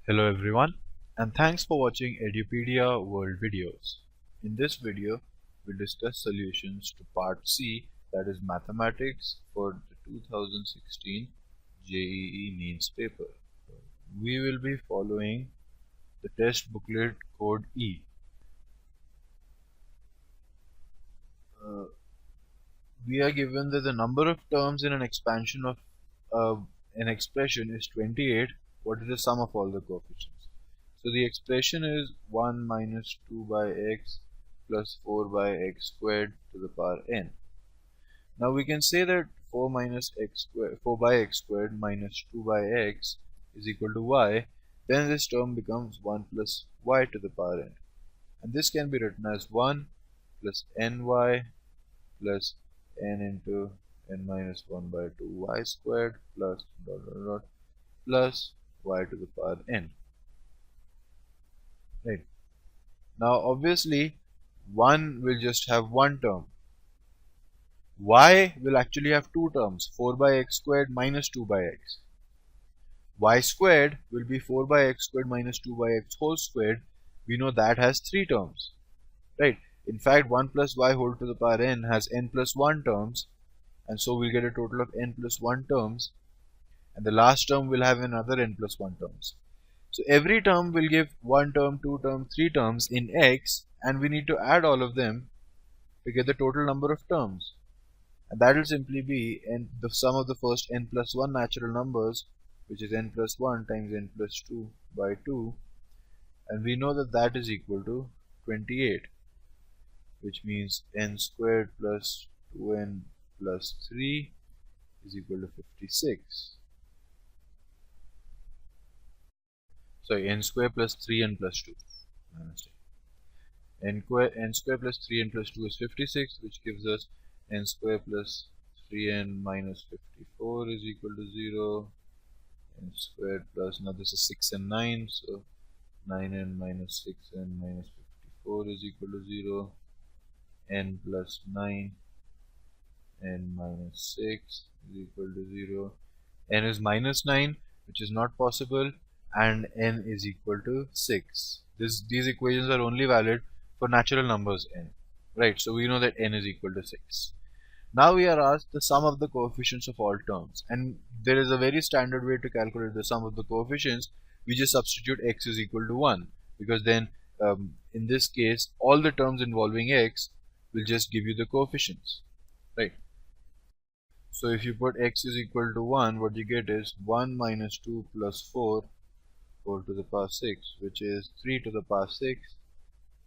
Hello everyone, and thanks for watching Edupedia World Videos. In this video, we'll discuss solutions to Part C, that is Mathematics, for the 2016 JEE Mains paper. We will be following the test booklet code E. We are given that the number of terms in an expansion of an expression is 28. What is the sum of all the coefficients? So the expression is 1 minus 2 by x plus 4 by x squared to the power n. Now we can say that 4 by x squared minus 2 by x is equal to y. Then this term becomes 1 plus y to the power n. And this can be written as 1 plus ny plus n into n minus 1 by 2 y squared plus plus y to the power n. Right. Now obviously 1 will just have one term. Y will actually have two terms, 4 by x squared minus 2 by x. Y squared will be 4 by x squared minus 2 by x whole squared. We know that has three terms. Right. In fact, 1 plus y whole to the power n has n plus 1 terms, and so we'll get a total of n plus 1 terms, and the last term will have another n plus 1 terms. So every term will give 1 term, 2 term, 3 terms in x, and we need to add all of them to get the total number of terms. And that will simply be the sum of the first n plus 1 natural numbers, which is n plus 1 times n plus 2 by 2, and we know that that is equal to 28, which means n squared plus 2n plus 3 is equal to 56. Sorry, n squared plus 3n plus 2. N squared plus 3n plus 2 is 56, which gives us n squared plus 3n minus 54 is equal to 0. N squared plus, now this is 6 and 9, so 9n minus 6n minus 54 is equal to 0. N plus 9, n minus 6 is equal to 0. N is minus 9, which is not possible, and n is equal to 6. These equations are only valid for natural numbers n. Right, so we know that n is equal to 6. Now we are asked the sum of the coefficients of all terms, and there is a very standard way to calculate the sum of the coefficients. We just substitute x is equal to 1, because then in this case all the terms involving x will just give you the coefficients, right? So if you put x is equal to 1, what you get is 1 minus 2 plus 4 to the power 6, which is 3 to the power 6,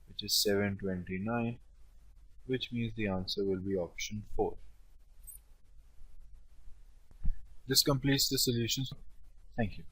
which is 729, which means the answer will be option 4. This completes the solutions. Thank you.